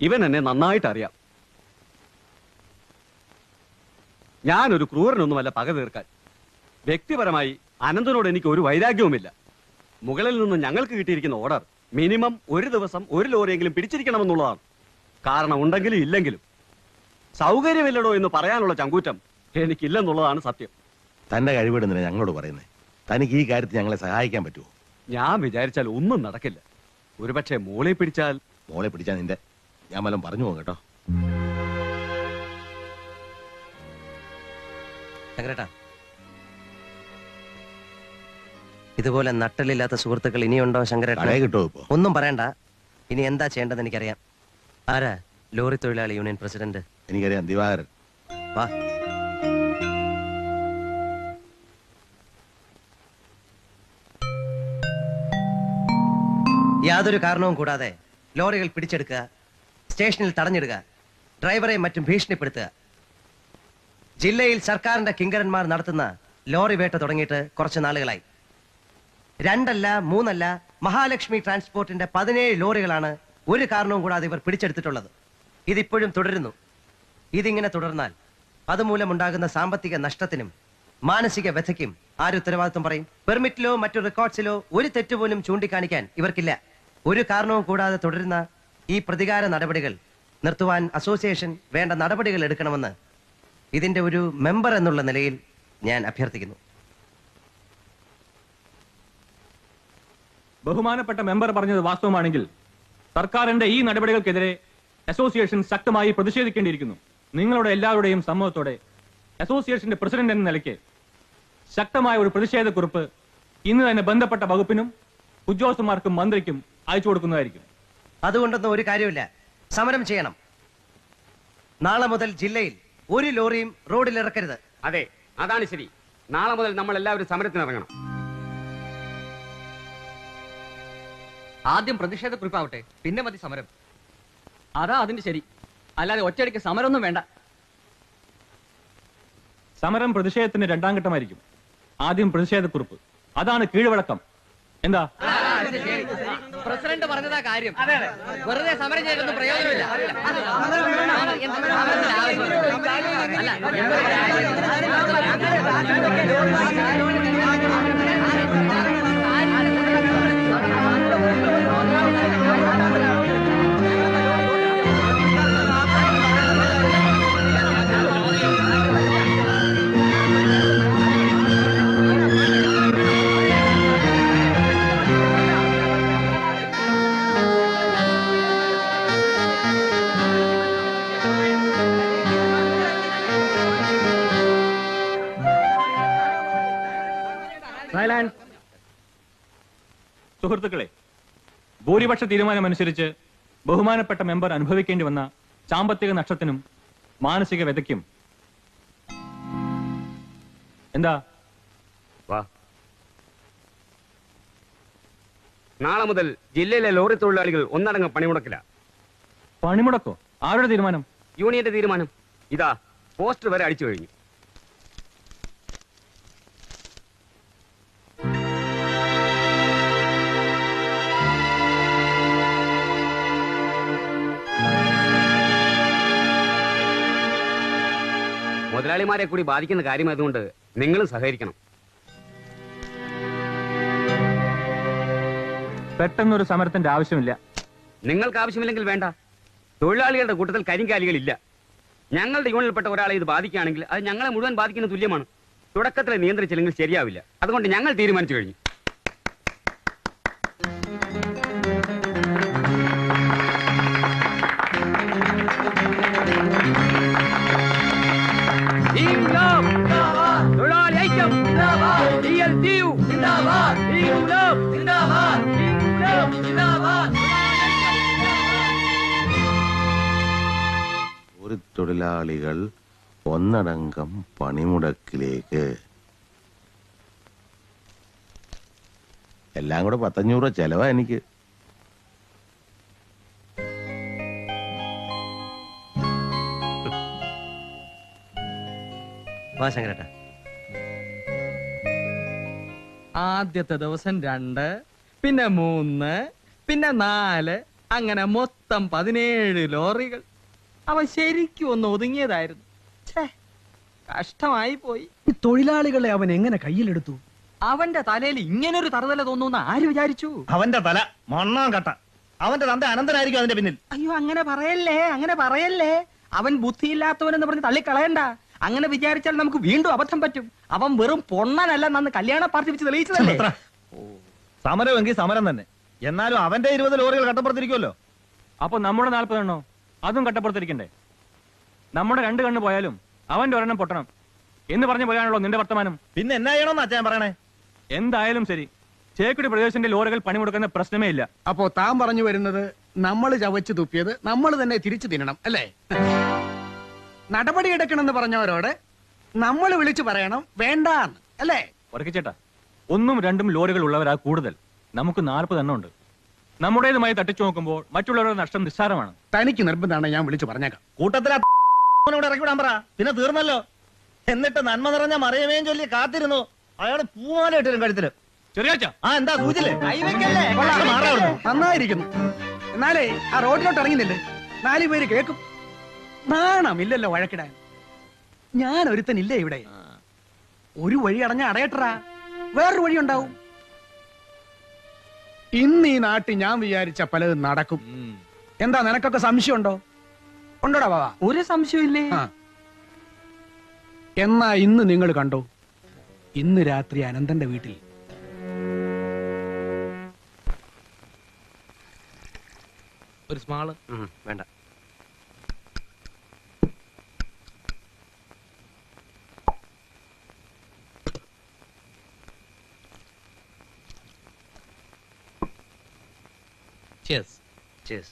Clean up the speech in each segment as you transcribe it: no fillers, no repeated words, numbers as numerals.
ഇവൻ എന്നെ നന്നായിട്ട് അറിയാം. ഞാനൊരു ക്രൂരനൊന്നുമല്ല പക തീർക്കാൻ. വ്യക്തിപരമായി അനന്തനോട് എനിക്ക് ഒരു വൈരാഗ്യവുമില്ല. മുകളിൽ നിന്ന് ഞങ്ങൾക്ക് കിട്ടിയിരിക്കുന്ന ഓർഡർ മിനിമം ഒരു ദിവസം ഒരു ലോറിയെങ്കിലും പിടിച്ചിരിക്കണമെന്നുള്ളതാണ്. കാരണം ഉണ്ടെങ്കിലും ഇല്ലെങ്കിലും സൗകര്യമില്ലടോ എന്ന് പറയാനുള്ള ചങ്കൂറ്റം എനിക്കില്ലെന്നുള്ളതാണ് സത്യം. തന്റെ കഴിവിടുന്നില്ല ഞങ്ങളോട് പറയുന്നത്. തനിക്ക് ഈ കാര്യത്തിൽ ഞങ്ങളെ സഹായിക്കാൻ പറ്റുമോ? ഞാൻ വിചാരിച്ചാൽ ഒന്നും നടക്കില്ല. ഒരുപക്ഷെ മോളെ പിടിച്ചാൽ നിന്റെ ഞാൻ വല്ലതും പറഞ്ഞു പോകും കേട്ടോ. ശങ്കരേട്ടാ, ഇതുപോലെ നട്ടലില്ലാത്ത സുഹൃത്തുക്കൾ ഇനിയുണ്ടോ ശങ്കരേട്ടാ? കിട്ടോ ഇപ്പോ? ഒന്നും പറയണ്ട. ഇനി എന്താ ചെയ്യേണ്ടത് എനിക്കറിയാം. ആരാ ലോറി തൊഴിലാളി യൂണിയൻ പ്രസിഡന്റ്? എനിക്കറിയാം, ദിവാകരൻ. വാ. യാതൊരു കാരണവും കൂടാതെ ലോറികൾ പിടിച്ചെടുക്കുക, സ്റ്റേഷനിൽ തടഞ്ഞിടുക, ഡ്രൈവറെ മറ്റും ഭീഷണിപ്പെടുത്തുക. ജില്ലയിൽ സർക്കാരിന്റെ കിങ്കരന്മാർ നടത്തുന്ന ലോറി വേട്ട തുടങ്ങിയിട്ട് കുറച്ച് നാളുകളായി. 2 അല്ല 3 അല്ല, മഹാലക്ഷ്മി ട്രാൻസ്പോർട്ടിന്റെ 17 ലോറികളാണ് ഒരു കാരണവും കൂടാതെ ഇവർ പിടിച്ചെടുത്തിട്ടുള്ളത്. ഇതിപ്പോഴും തുടരുന്നു. ഇതിങ്ങനെ തുടർന്നാൽ അതുമൂലമുണ്ടാകുന്ന സാമ്പത്തിക നഷ്ടത്തിനും മാനസിക വ്യഥയ്ക്കും ആര് ഉത്തരവാദിത്വം പറയും? പെർമിറ്റിലോ മറ്റു റെക്കോർഡ്സിലോ ഒരു തെറ്റുപോലും ചൂണ്ടിക്കാണിക്കാൻ ഇവർക്കില്ല. ഒരു കാരണവും കൂടാതെ തുടരുന്ന ഈ പ്രതികാര നടപടികൾ നിർത്തുവാൻ അസോസിയേഷൻ വേണ്ട നടപടികൾ എടുക്കണമെന്ന് ഇതിന്റെ ഒരു മെമ്പർ എന്നുള്ള നിലയിൽ ഞാൻ അഭ്യർത്ഥിക്കുന്നു. ബഹുമാനപ്പെട്ട മെമ്പർ പറഞ്ഞത് വാസ്തവമാണെങ്കിൽ സർക്കാരിന്റെ ഈ നടപടികൾക്കെതിരെ അസോസിയേഷൻ ശക്തമായി പ്രതിഷേധിക്കേണ്ടിയിരിക്കുന്നു. നിങ്ങളുടെ എല്ലാവരുടെയും സമ്മതത്തോടെ അസോസിയേഷന്റെ പ്രസിഡന്റ് എന്ന നിലയ്ക്ക് ശക്തമായ ഒരു പ്രതിഷേധക്കുറിപ്പ് ഇന്ന് തന്നെ ബന്ധപ്പെട്ട വകുപ്പിനും ഉദ്യോഗസ്ഥന്മാർക്കും മന്ത്രിക്കും അയച്ചു കൊടുക്കുന്നതായിരിക്കും. അതുകൊണ്ടൊന്നും ഒരു കാര്യമില്ല, സമരം ചെയ്യണം. നാളെ മുതൽ ജില്ലയിൽ ഒരു ലോറിയും റോഡിൽ ഇറക്കരുത്. അതെ, അതാണ് ശരി. നാളെ മുതൽ നമ്മൾ എല്ലാവരും സമരത്തിനിറങ്ങണം. ആദ്യം പ്രതിഷേധക്കുറിപ്പാവട്ടെ, പിന്നെ മതി സമരം. അതാ അതിന്റെ ശരി. അല്ലാതെ ഒറ്റയടിക്ക് സമരമൊന്നും വേണ്ട. സമരം പ്രതിഷേധത്തിന്റെ 2ാം ഘട്ടമായിരിക്കും. ആദ്യം പ്രതിഷേധക്കുറിപ്പ്, അതാണ് കീഴ്വഴക്കം. എന്താ പ്രസിഡന്റ് പറഞ്ഞതാ കാര്യം. വെറുതെ സമരം ചെയ്തൊന്നും പ്രയോജനമില്ല. സുഹൃത്തുക്കളെ, ഭൂരിപക്ഷ തീരുമാനമനുസരിച്ച് ബഹുമാനപ്പെട്ട മെമ്പർ അനുഭവിക്കേണ്ടി വന്ന സാമ്പത്തിക നഷ്ടത്തിനും മാനസിക വ്യതയ്ക്കും എന്താ നാളെ മുതൽ ജില്ലയിലെ ലോറി തൊഴിലാളികൾ ഒന്നടങ്കം പണിമുടക്കില്ല. പണിമുടക്കോ? ആരുടെ തീരുമാനം? യൂണിയന്റെ തീരുമാനം. ഇതാ പോസ്റ്റർ വരെ അടിച്ചു കഴിഞ്ഞു. മുതലാളിമാരെ കൂടി ബാധിക്കുന്ന കാര്യമായതുകൊണ്ട് നിങ്ങളും സഹകരിക്കണം. പെട്ടെന്നൊരു സമരത്തിന്റെ ആവശ്യമില്ല. നിങ്ങൾക്ക് ആവശ്യമില്ലെങ്കിൽ വേണ്ട. തൊഴിലാളികളുടെ കൂട്ടത്തിൽ കരിങ്കാലികളില്ല. ഞങ്ങളുടെ യൂണിയനിൽപ്പെട്ട ഒരാളെ ഇത് ബാധിക്കുകയാണെങ്കിൽ അത് ഞങ്ങളെ മുഴുവൻ ബാധിക്കുന്ന തുല്യമാണ്. തുടക്കത്തിലെ നിയന്ത്രിച്ചില്ലെങ്കിൽ ശരിയാവില്ല. അതുകൊണ്ട് ഞങ്ങൾ തീരുമാനിച്ചു കഴിഞ്ഞു. ഒരു തൊഴിലാളികൾ ഒന്നടങ്കം പണിമുടക്കിലേക്ക്. എല്ലാം കൂടെ 1500 രൂപ ചെലവാ എനിക്ക്. വാ ശങ്കരേട്ടാ. ആദ്യത്തെ ദിവസം 2, പിന്നെ 3, പിന്നെ 4, അങ്ങനെ മൊത്തം മൊത്തം 17 ലോറികൾ. അവൻ ശരിക്കും ഒന്ന് ഒതുങ്ങിയതായിരുന്നു. ഛേ, കഷ്ടമായി പോയി. ഈ തൊഴിലാളികളെ അവൻ എങ്ങനെ കയ്യിലെടുത്തു? അവന്റെ തലയിൽ ഇങ്ങനൊരു തറുതല തോന്നുന്ന ആര് വിചാരിച്ചു? അവന്റെ തല മണ്ണാൻ കട്ട. അവന്റെ തന്റെ അനന്തനായിരിക്കും അതിന്റെ പിന്നിൽ. അയ്യോ, അങ്ങനെ പറയല്ലേ, അങ്ങനെ പറയല്ലേ. അവൻ ബുദ്ധിയില്ലാത്തവനെന്ന് പറഞ്ഞ് തള്ളിക്കളയണ്ട. അങ്ങനെ വിചാരിച്ചാൽ നമുക്ക് വീണ്ടും അബദ്ധം പറ്റും. അവൻ വെറും പൊണ്ണനല്ല, നന്ന് കല്യാണ പാർട്ടി വെച്ച് തെളിയിച്ചതല്ലേ. സമരമെങ്കിൽ സമരം തന്നെ. എന്നാലും അവന്റെ 20 ലോറികൾ കട്ടപ്പുറത്തിരിക്കുമല്ലോ. അപ്പൊ നമ്മുടെ 40 എണ്ണോ അതും കട്ടപ്പുറത്തിരിക്കണ്ടേ? നമ്മുടെ 2 കണ്ണ് പോയാലും അവന്റെ ഒരെണ്ണം പൊട്ടണം എന്ന് പറഞ്ഞു പോയാണല്ലോ നിന്റെ വർത്തമാനം. പിന്നെ എന്നാ ചെയ്യണമെന്ന് അച്ഛൻ പറയണേ? എന്തായാലും ശരി, ചേക്കുടി പ്രദേശത്തിന്റെ ലോറികൾ പണിമുടക്കുന്ന പ്രശ്നമേ ഇല്ല. അപ്പോ താൻ പറഞ്ഞു വരുന്നത് നമ്മൾ ചവച്ചു തുപ്പിയത് നമ്മൾ തന്നെ തിരിച്ചു തിന്നണം അല്ലേ? നടപടി എടുക്കണമെന്ന് പറഞ്ഞവരോട് നമ്മൾ വിളിച്ചു പറയണം വേണ്ടാന്ന് അല്ലേ? ഉറക്കിച്ചേട്ടാ, 1ഉം 2ഉം ലോറികൾ ഉള്ളവരാ കൂടുതൽ. നമുക്ക് 40 എണ്ണം ഉണ്ട്. നമ്മുടേതുമായി തട്ടിച്ചു നോക്കുമ്പോൾ മറ്റുള്ളവരുടെ നഷ്ടം നിസ്സാരമാണ്. തനിക്ക് നിർബന്ധമാണ്, ഞാൻ വിളിച്ചു പറഞ്ഞേക്കാം. കൂട്ടത്തിൽ ഇറക്കി വിടാൻ പറ. പിന്നെ തീർന്നല്ലോ. എന്നിട്ട് നന്മ നിറഞ്ഞ മറിയമേയും ചൊല്ലി കാത്തിരുന്നു. അയാള് പൂമാല ഇട്ടിരും കഴുത്തില്. ചെറിയാച്ച, ആ എന്താ സൂചില്ലേ? നന്നായിരിക്കുന്നു. എന്നാലേ ആ റോഡിലോട്ട് ഇറങ്ങുന്നില്ലേ, 4 പേര് കേൾക്കും. നാണമില്ലല്ലോ വഴക്കിടാൻ. ഞാൻ ഒരുത്തനില്ലേ ഇവിടെ. ഒരു വഴി അടഞ്ഞ അടയട്ടറാ, വേറൊരു വഴി ഉണ്ടാവും. ഇന്ന് ഈ നാട്ടിൽ ഞാൻ വിചാരിച്ച പലതും നടക്കും. എന്താ നിനക്കൊക്കെ സംശയമുണ്ടോ? ഉണ്ടോടാ ബാബാ? ഒരു സംശയമില്ലേ. എന്നാ ഇന്ന് നിങ്ങൾ കണ്ടോ, ഇന്ന് രാത്രി അനന്തന്റെ വീട്ടിൽ ഒരു സ്മാള് വേണ്ട. Cheers. Cheers.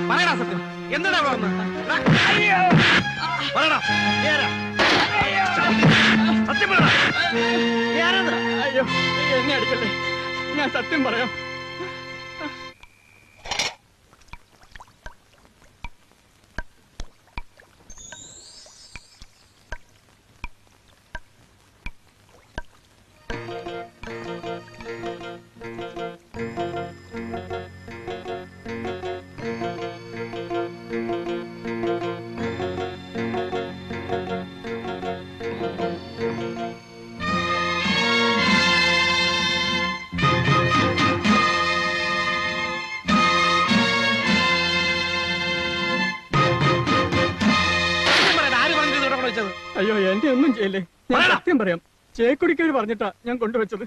പറയടാ സത്യം, എന്താണ് അവിടെ വന്ന്? പറയടാ, നീ ആരാ? സത്യം പറയടാ. നീ ആരാന്ന്? അയ്യോ, എന്നെ അടിക്കല്ലേ, ഞാൻ സത്യം പറയാം. അയ്യോ, എന്റെ ഒന്നും ചെയ്യല്ലേ, ഞാൻ സത്യം പറയാം. ചേക്കുടിക്കവര് പറഞ്ഞിട്ടാ ഞാൻ കൊണ്ടുവച്ചത്.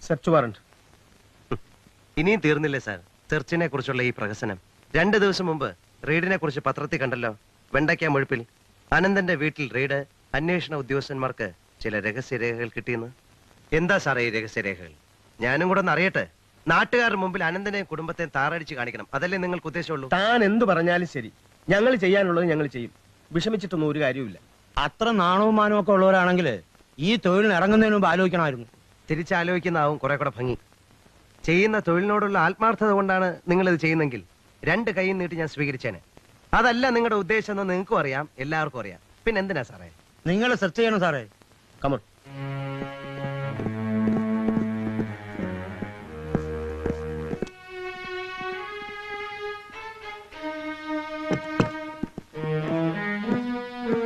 Search warrant. ഇനിയും തീർന്നില്ലേ സാർ സെർച്ചിനെ കുറിച്ചുള്ള ഈ പ്രഹസനം? 2 ദിവസം മുമ്പ് റെയ്ഡിനെ കുറിച്ച് പത്രത്തിൽ കണ്ടല്ലോ. വെണ്ടയ്ക്ക മുഴുപ്പിൽ അനന്തന്റെ വീട്ടിൽ റെയ്ഡ്. അന്വേഷണ ഉദ്യോഗസ്ഥന്മാർക്ക് ചില രഹസ്യരേഖകൾ കിട്ടിയെന്ന്. എന്താ സാറേ ഈ രഹസ്യരേഖകൾ? ഞാനും കൂടെ ഒന്ന് അറിയട്ടെ. നാട്ടുകാരുടെ മുമ്പിൽ അനന്തനെയും കുടുംബത്തെയും താറടിച്ച് കാണിക്കണം, അതല്ലേ നിങ്ങൾക്ക് ഉദ്ദേശമുള്ളൂ? താൻ എന്ത് പറഞ്ഞാലും ശരി, ഞങ്ങൾ ചെയ്യാനുള്ളത് ഞങ്ങൾ ചെയ്യും. വിഷമിച്ചിട്ടൊന്നും ഒരു കാര്യമില്ല. അത്ര നാണവും മാനവും ഒക്കെ ഉള്ളവരാണെങ്കിൽ ഈ തൊഴിലിന് ഇറങ്ങുന്നതിന് മുമ്പ് ആലോചിക്കണമായിരുന്നു. തിരിച്ചാലോചിക്കുന്നതാവും കുറെ കൂടെ ഭംഗി. ചെയ്യുന്ന തൊഴിലിനോടുള്ള ആത്മാർത്ഥത കൊണ്ടാണ് നിങ്ങൾ ഇത് ചെയ്യുന്നെങ്കിൽ 2 കൈയും നീട്ടി ഞാൻ സ്വീകരിച്ചേനെ. അതല്ല നിങ്ങളുടെ ഉദ്ദേശം എന്ന് നിങ്ങൾക്കും അറിയാം, എല്ലാവർക്കും അറിയാം. പിന്നെ എന്തിനാ സാറേ? നിങ്ങൾ സെർച്ച് ചെയ്യണം സാറേ. കമോൺ.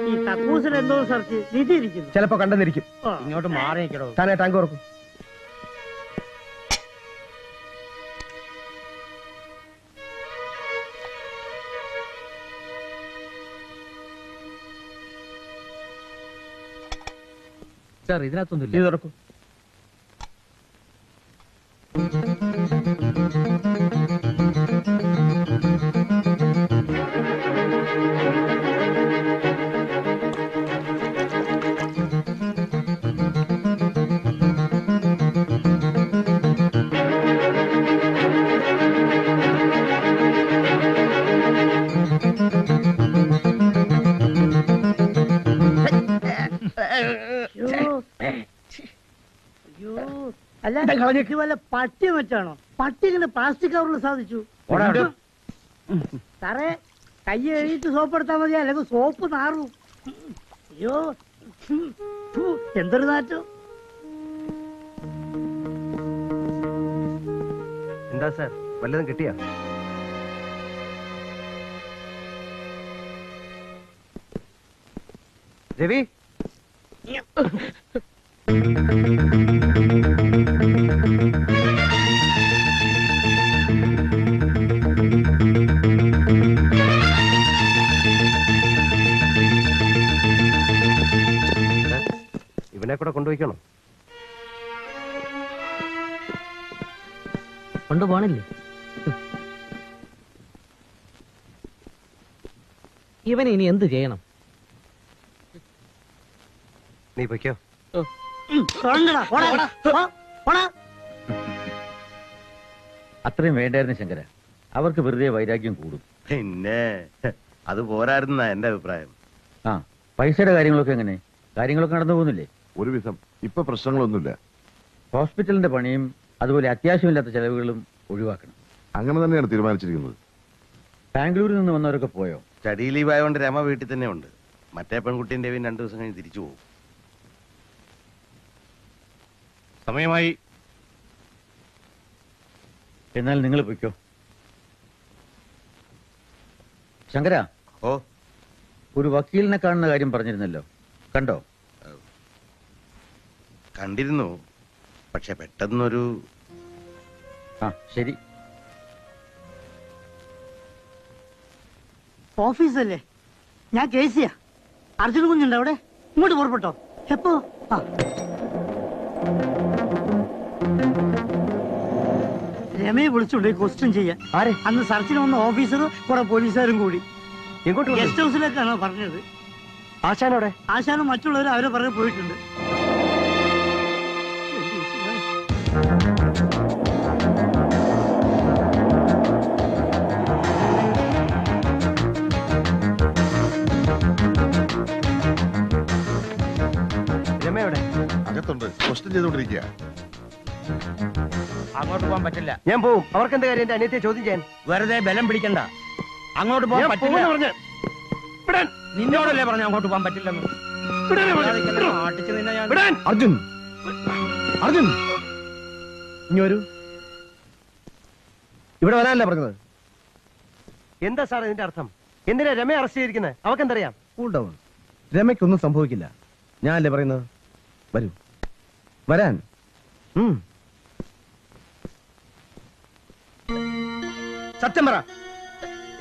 ഈ കക്കൂസിൽ എന്തോ സെർച്ച് നിധി ഇരിക്കുന്നു. ചിലപ്പോ കണ്ടെന്നിരിക്കും. ഇങ്ങോട്ട് മാറി നിൽക്കണോ? താനേ ടാങ്ക് ഓർക്കും. സാർ ഇതിനകത്തൊന്നുമില്ല. ഇത് തുറക്കും. അല്ല ഇത് വല്ല പട്ടി വെച്ചാണോ? പട്ടി ഇങ്ങനെ പ്ലാസ്റ്റിക് കവറിൽ സാധിച്ചു. സാറേ കൈ എഴുതിട്ട് സോപ്പ് എടുത്താൽ മതി, അല്ലെങ്കിൽ സോപ്പ് നാറും. അയ്യോ എന്തൊരു നാറ്റം. എന്താ സാർ, വല്ലതും കിട്ടിയാ? രവി, ഇവനെ കൂടെ കൊണ്ടുപോയിക്കണം. കൊണ്ടുപോണില്ലേ? ഇവനെ ഇനി എന്ത് ചെയ്യണം? നീ പൊയ്ക്കോ. അത്രയും വേണ്ടായിരുന്നു ശങ്കര. അവർക്ക് വെറുതെ വൈരാഗ്യം കൂടും. പിന്നെ അത് പോരായിരുന്ന എന്റെ അഭിപ്രായം. ആ, പൈസയുടെ കാര്യങ്ങളൊക്കെ എങ്ങനെ? കാര്യങ്ങളൊക്കെ നടന്നു പോകുന്നില്ലേ? ഒരു വിധം ഇപ്പൊ പ്രശ്നങ്ങളൊന്നുമില്ല. ഹോസ്പിറ്റലിന്റെ പണിയും അതുപോലെ അത്യാവശ്യമില്ലാത്ത ചെലവുകളും ഒഴിവാക്കണം. അങ്ങനെ തന്നെയാണ് തീരുമാനിച്ചിരിക്കുന്നത്. ബാംഗ്ലൂരിൽ നിന്ന് വന്നവരൊക്കെ പോയോ? സ്റ്റഡി ലീവ് ആയതുകൊണ്ട് രമ വീട്ടിൽ തന്നെ ഉണ്ട്. മറ്റേ പെൺകുട്ടിയും രവിയും 2 ദിവസം കഴിഞ്ഞ് തിരിച്ചു പോകും. സമയമായി. എന്നാൽ നിങ്ങൾ പൊയ്ക്കോ. ശങ്കര, ഓ, ഒരു വക്കീലിനെ കാണുന്ന കാര്യം പറഞ്ഞിരുന്നല്ലോ, കണ്ടോ? കണ്ടിരുന്നു. പക്ഷെ പെട്ടെന്നൊരു ആ ശരി. ഓഫീസല്ലേ? ഞാൻ കേസിയാ. അർജുന കുഞ്ഞുണ്ട് അവിടെ. ഇങ്ങോട്ട് പുറപ്പെട്ടോ. എപ്പോ? ആ രമയെ വിളിച്ചുണ്ട് ക്വസ്റ്റ്യൻ ചെയ്യാൻ. ആരെ? അന്ന് സർച്ചിന് വന്ന ഓഫീസറും കുറെ പോലീസുകാരും കൂടി. എങ്ങോട്ട്? ഗസ്റ്റ് ഹൗസിലേക്കാണോ പറഞ്ഞത്. ആശാനോടെ? ആശാനും മറ്റുള്ളവരും അവരെ പറഞ്ഞ് പോയിട്ടുണ്ട്. രമയോടെ? അകത്തുണ്ട്, ക്വസ്റ്റ്യൻ ചെയ്തോണ്ടിരിക്കുക. അങ്ങോട്ട് പോകാൻ പറ്റില്ല. ഞാൻ പോവും. അവർക്ക് എന്താ കാര്യം എന്റെ അനിയത്തെ ചോദ്യം ചെയ്യാൻ? വെറുതെ ബലം പിടിക്കണ്ട. അങ്ങോട്ട് പോകാൻ ഞാൻ പറ്റില്ല. പോവെന്ന് പറഞ്ഞ്. വിടാൻ. നിന്നോടല്ലേ പറഞ്ഞു അങ്ങോട്ട് പോകാൻ പറ്റില്ലെന്ന്. വിടാനാ പറഞ്ഞത്. അടിച്ചു നിന്നാ ഞാൻ. വിടാൻ. അർജുൻ, അർജുൻ ഇനി വരൂ. ഇവിടെ വരാനല്ല പറഞ്ഞത്. എന്താ സാർ ഇതിന്റെ അർത്ഥം? എന്തിനാ രമയെ അറസ്റ്റ് ചെയ്തിരിക്കുന്നത്? അവർക്ക് എന്തറിയാം? Cool down. രമയ്ക്കൊന്നും സംഭവിക്കില്ല. ഞാനല്ലേ പറയുന്നത്. വരൂ, വരാൻ. സത്യം പറ,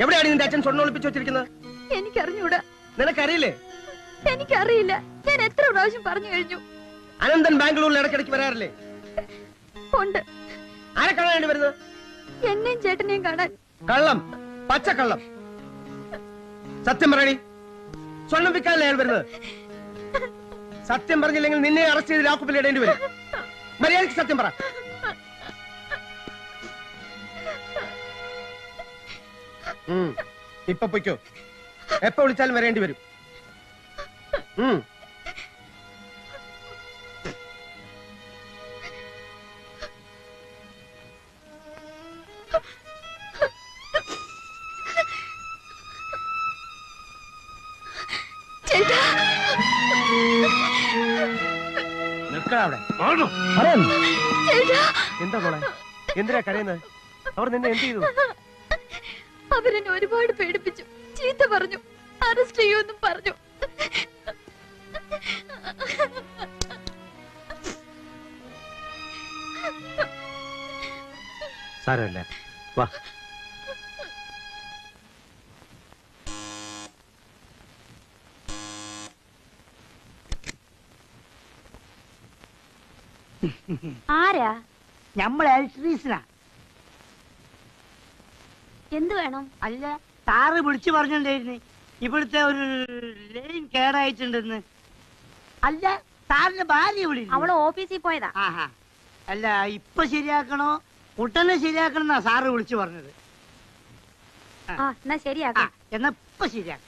എവിടെയാണ് നിന്റെ അച്ഛൻ സ്വർണ്ണം ഒളിപ്പിച്ചു വെച്ചിരിക്കുന്നത്? എനിക്കറിഞ്ഞൂടാ. നിനക്കറിയില്ലേ? എനിക്കറിയില്ല. ഞാൻ എത്ര പ്രാവശ്യം പറഞ്ഞു കഴിഞ്ഞു. അനന്തൻ ബാംഗ്ലൂരിൽ ഇടയ്ക്കിടയ്ക്ക് വരാറില്ലേ? ഉണ്ട്. ആരെ കാണാൻ വേണ്ടി വരുന്നത്? എന്നെയും ചേട്ടനെയും കാണാൻ. കള്ളം, പച്ചക്കള്ളം. സത്യം പറയണി. സ്വർണം വിൽക്കാനല്ലേ അയാൾ വരുന്നത്? സത്യം പറഞ്ഞില്ലെങ്കിൽ നിന്നെ അറസ്റ്റ് ചെയ്ത് ലാക്കുപ്പിൽ ഇടേണ്ടി വരും. മര്യാദയ്ക്ക് സത്യം പറ. ഇപ്പൊ പൊയ്ക്കോ. എപ്പോ വിളിച്ചാലും വരേണ്ടി വരും. നിക്കണം അവിടെ. എന്താ മോളെ എന്തിനാ കരയുന്നത്? അവർ നിന്നെ എന്ത് ചെയ്തു? അവരെന്നെ ഒരുപാട് പേടിപ്പിച്ചു, ചീത്ത പറഞ്ഞു, അറസ്റ്റ് ചെയ്യുമെന്നും പറഞ്ഞു. സാരമല്ല, വാ. ആരാ? നമ്മൾ എലക്ട്രീസിനാ. എന്ത് വേണം? അല്ല, സാറ് വിളിച്ചു പറഞ്ഞിട്ടുണ്ടായിരുന്നു ഇവിടുത്തെ ഒരു ലൈൻ കേടായിട്ടുണ്ടെന്ന്. അല്ല, സാറിന്റെ ഭാര്യ വിളി. അവള് ഓഫീസിൽ പോയതാ. ആഹാ. അല്ല, ഇപ്പൊ ശരിയാക്കണോ ഉടനെ ശരിയാക്കണം എന്നാ സാറ് വിളിച്ചു പറഞ്ഞത്. എന്നാ ശരിയാക്കാം. എന്നാ ഇപ്പൊ ശരിയാക്കാം.